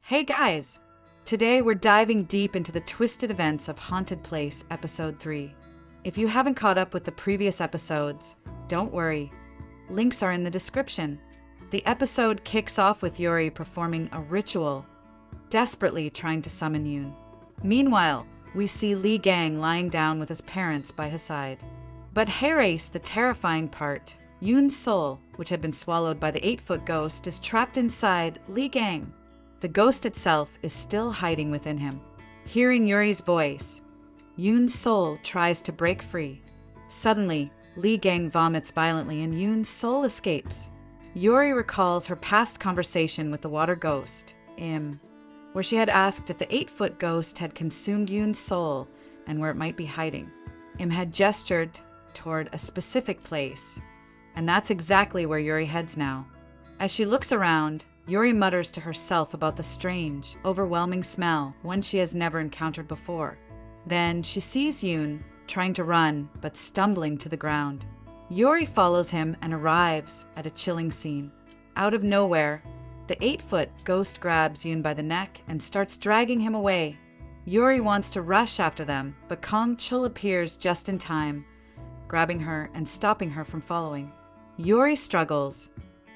Hey guys! Today we're diving deep into the twisted events of Haunted Place Episode 3. If you haven't caught up with the previous episodes, don't worry. Links are in the description. The episode kicks off with Yori performing a ritual, desperately trying to summon Yoon. Meanwhile, we see Lee Gang lying down with his parents by his side. But Herace, the terrifying part, Yoon's soul, which had been swallowed by the 8-foot ghost, is trapped inside Lee Gang. The ghost itself is still hiding within him. Hearing Yori's voice, Yoon's soul tries to break free. Suddenly, Lee Gang vomits violently and Yoon's soul escapes. Yori recalls her past conversation with the water ghost, Im, where she had asked if the 8-foot ghost had consumed Yoon's soul and where it might be hiding. Im had gestured toward a specific place, and that's exactly where Yori heads now. As she looks around, Yori mutters to herself about the strange, overwhelming smell, one she has never encountered before. Then she sees Yoon, trying to run, but stumbling to the ground. Yori follows him and arrives at a chilling scene. Out of nowhere, the 8-foot ghost grabs Yoon by the neck and starts dragging him away. Yori wants to rush after them, but Kong Chul appears just in time, grabbing her and stopping her from following. Yori struggles,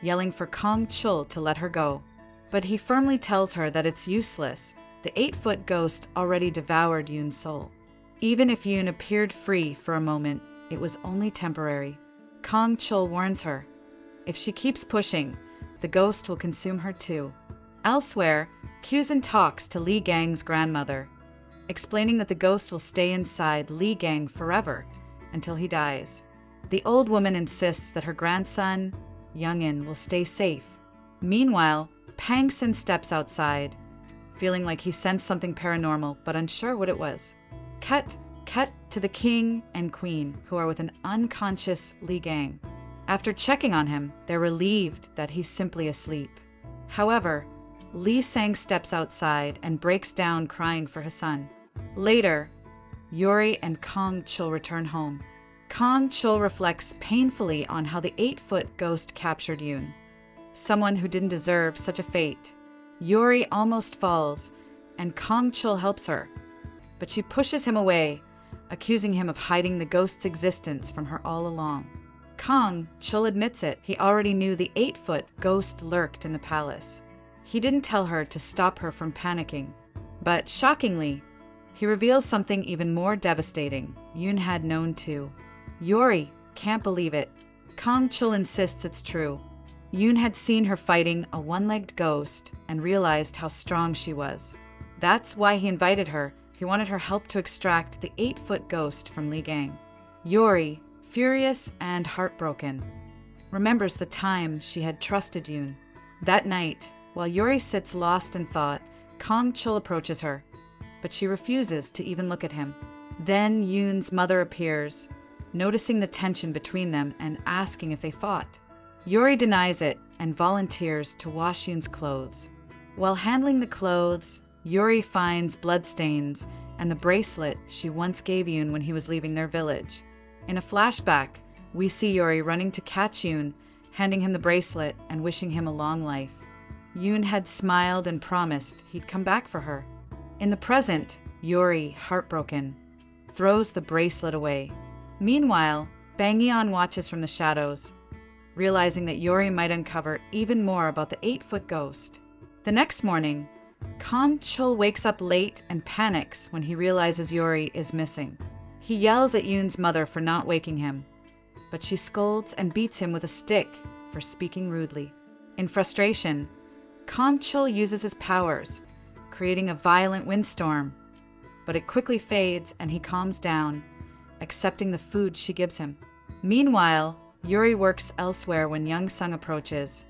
yelling for Kong Chul to let her go. But he firmly tells her that it's useless. The 8-foot ghost already devoured Yoon's soul. Even if Yoon appeared free for a moment, it was only temporary. Kong Chul warns her. If she keeps pushing, the ghost will consume her too. Elsewhere, Kyuzin talks to Lee Gang's grandmother, explaining that the ghost will stay inside Lee Gang forever until he dies. The old woman insists that her grandson, Youngin, will stay safe. Meanwhile, Pangson steps outside, feeling like he sensed something paranormal but unsure what it was. Cut to the king and queen, who are with an unconscious Lee Gang. After checking on him, they're relieved that he's simply asleep. However, Lee Sang steps outside and breaks down crying for his son. Later, Yori and Kong Chul return home. Kong Chul reflects painfully on how the 8-foot ghost captured Yoon, someone who didn't deserve such a fate. Yori almost falls, and Kong Chul helps her, but she pushes him away, accusing him of hiding the ghost's existence from her all along. Kong Chul admits it. He already knew the 8-foot ghost lurked in the palace. He didn't tell her to stop her from panicking. But shockingly, he reveals something even more devastating. Yoon had known too. Yori can't believe it. Kong Chul insists it's true. Yoon had seen her fighting a one-legged ghost and realized how strong she was. That's why he invited her. He wanted her help to extract the 8-foot ghost from Lee Gang. Yori, furious and heartbroken, remembers the time she had trusted Yoon. That night, while Yori sits lost in thought, Kong Chul approaches her, but she refuses to even look at him. Then Yoon's mother appears, noticing the tension between them and asking if they fought. Yori denies it and volunteers to wash Yoon's clothes. While handling the clothes, Yori finds bloodstains and the bracelet she once gave Yoon when he was leaving their village. In a flashback, we see Yori running to catch Yoon, handing him the bracelet and wishing him a long life. Yoon had smiled and promised he'd come back for her. In the present, Yori, heartbroken, throws the bracelet away. Meanwhile, Bang Yeon watches from the shadows, realizing that Yori might uncover even more about the 8-foot ghost. The next morning, Kong Chul wakes up late and panics when he realizes Yori is missing. He yells at Yoon's mother for not waking him, but she scolds and beats him with a stick for speaking rudely. In frustration, Kong Chul uses his powers, creating a violent windstorm, but it quickly fades and he calms down, accepting the food she gives him. Meanwhile, Yori works elsewhere when Young Sung approaches,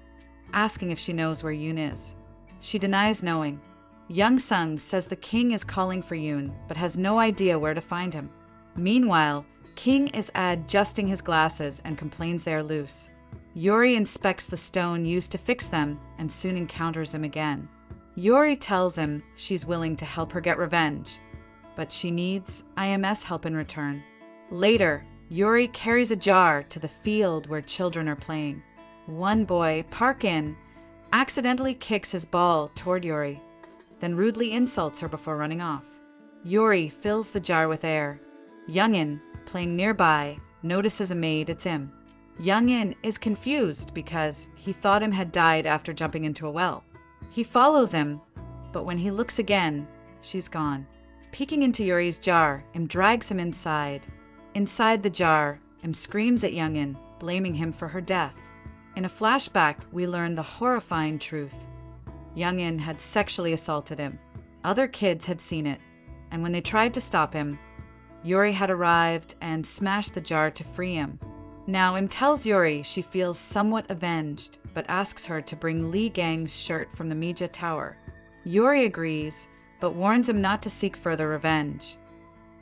asking if she knows where Yoon is. She denies knowing. Young Sung says the king is calling for Yoon, but has no idea where to find him. Meanwhile, King is adjusting his glasses and complains they are loose. Yori inspects the stone used to fix them and soon encounters him again. Yori tells him she's willing to help her get revenge, but she needs IMS help in return. Later, Yori carries a jar to the field where children are playing. One boy, Parkin, accidentally kicks his ball toward Yori. then rudely insults her before running off. Yori fills the jar with air. Youngin, playing nearby, notices a maid. It's him. Youngin is confused because he thought him had died after jumping into a well. He follows him, but when he looks again, she's gone. Peeking into Yori's jar, drags him inside. Inside the jar, screams at Youngin, blaming him for her death. In a flashback, we learn the horrifying truth. Youngin had sexually assaulted him. Other kids had seen it, and when they tried to stop him, Yori had arrived and smashed the jar to free him. Now, tells Yori she feels somewhat avenged, but asks her to bring Lee Gang's shirt from the Mija Tower. Yori agrees, but warns him not to seek further revenge.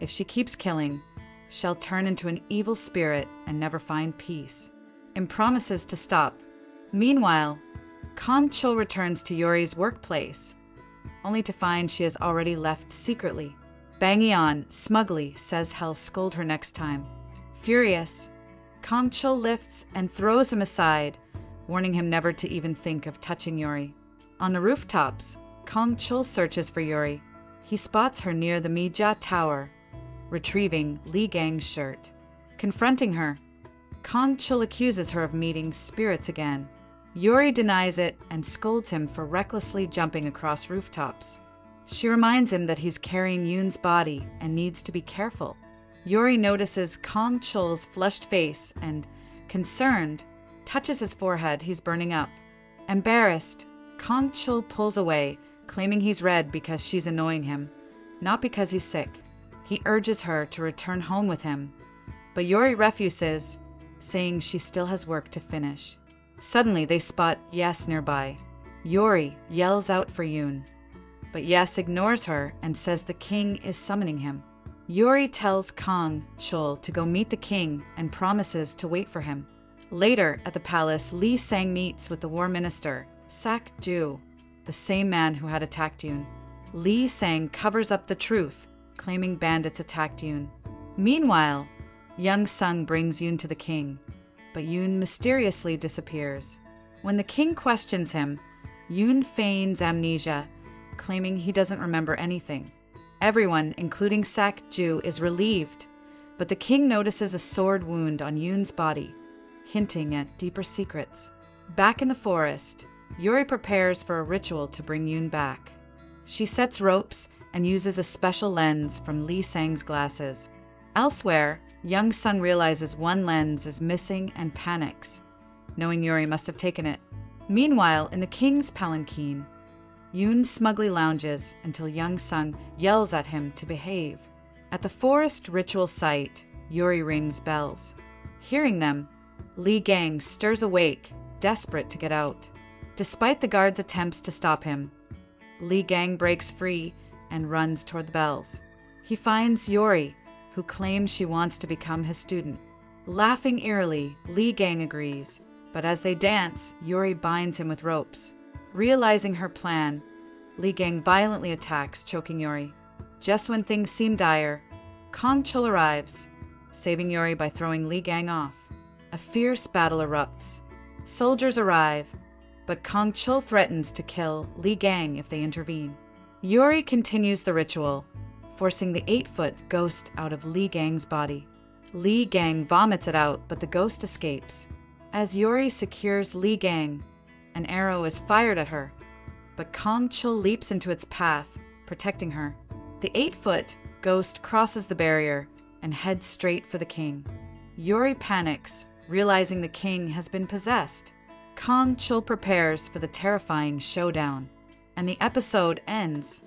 If she keeps killing, she'll turn into an evil spirit and never find peace. Promises to stop. Meanwhile, Kang Chul returns to Yori's workplace, only to find she has already left secretly. Bang Eon smugly says he'll scold her next time. Furious, Kang Chul lifts and throws him aside, warning him never to even think of touching Yori. On the rooftops, Kang Chul searches for Yori. He spots her near the Mija Tower, retrieving Lee Gang's shirt. Confronting her, Kang Chul accuses her of meeting spirits again. Yori denies it and scolds him for recklessly jumping across rooftops. She reminds him that he's carrying Yoon's body and needs to be careful. Yori notices Kang Chul's flushed face and, concerned, touches his forehead. He's burning up. Embarrassed, Kang Chul pulls away, claiming he's red because she's annoying him, not because he's sick. He urges her to return home with him, but Yori refuses, saying she still has work to finish. Suddenly, they spot Yes nearby. Yori yells out for Yoon, but Yes ignores her and says the king is summoning him. Yori tells Kang Chul to go meet the king and promises to wait for him. Later, at the palace, Lee Sang meets with the war minister, Sak Ju, the same man who had attacked Yoon. Lee Sang covers up the truth, claiming bandits attacked Yoon. Meanwhile, Young Sung brings Yoon to the king, but Yoon mysteriously disappears. When the king questions him, Yoon feigns amnesia, claiming he doesn't remember anything. Everyone, including Sak Ju, is relieved, but the king notices a sword wound on Yoon's body, hinting at deeper secrets. Back in the forest, Yori prepares for a ritual to bring Yoon back. She sets ropes and uses a special lens from Lee Sang's glasses. Elsewhere, Young Sung realizes one lens is missing and panics, knowing Yori must have taken it. Meanwhile, in the king's palanquin, Yoon smugly lounges until Young Sung yells at him to behave. At the forest ritual site, Yori rings bells. Hearing them, Lee Gang stirs awake, desperate to get out. Despite the guards' attempts to stop him, Lee Gang breaks free and runs toward the bells. He finds Yori, who claims she wants to become his student. Laughing eerily, Lee Gang agrees, but as they dance, Yori binds him with ropes. Realizing her plan, Lee Gang violently attacks, choking Yori. Just when things seem dire, Kang Chul arrives, saving Yori by throwing Lee Gang off. A fierce battle erupts. Soldiers arrive, but Kang Chul threatens to kill Lee Gang if they intervene. Yori continues the ritual, forcing the 8-foot ghost out of Lee Gang's body. Lee Gang vomits it out, but the ghost escapes. As Yori secures Lee Gang, an arrow is fired at her, but Kang Chul leaps into its path, protecting her. The 8-foot ghost crosses the barrier and heads straight for the king. Yori panics, realizing the king has been possessed. Kang Chul prepares for the terrifying showdown, and the episode ends.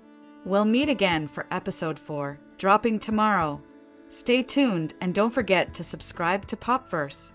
We'll meet again for episode 4, dropping tomorrow. Stay tuned and don't forget to subscribe to Popverse.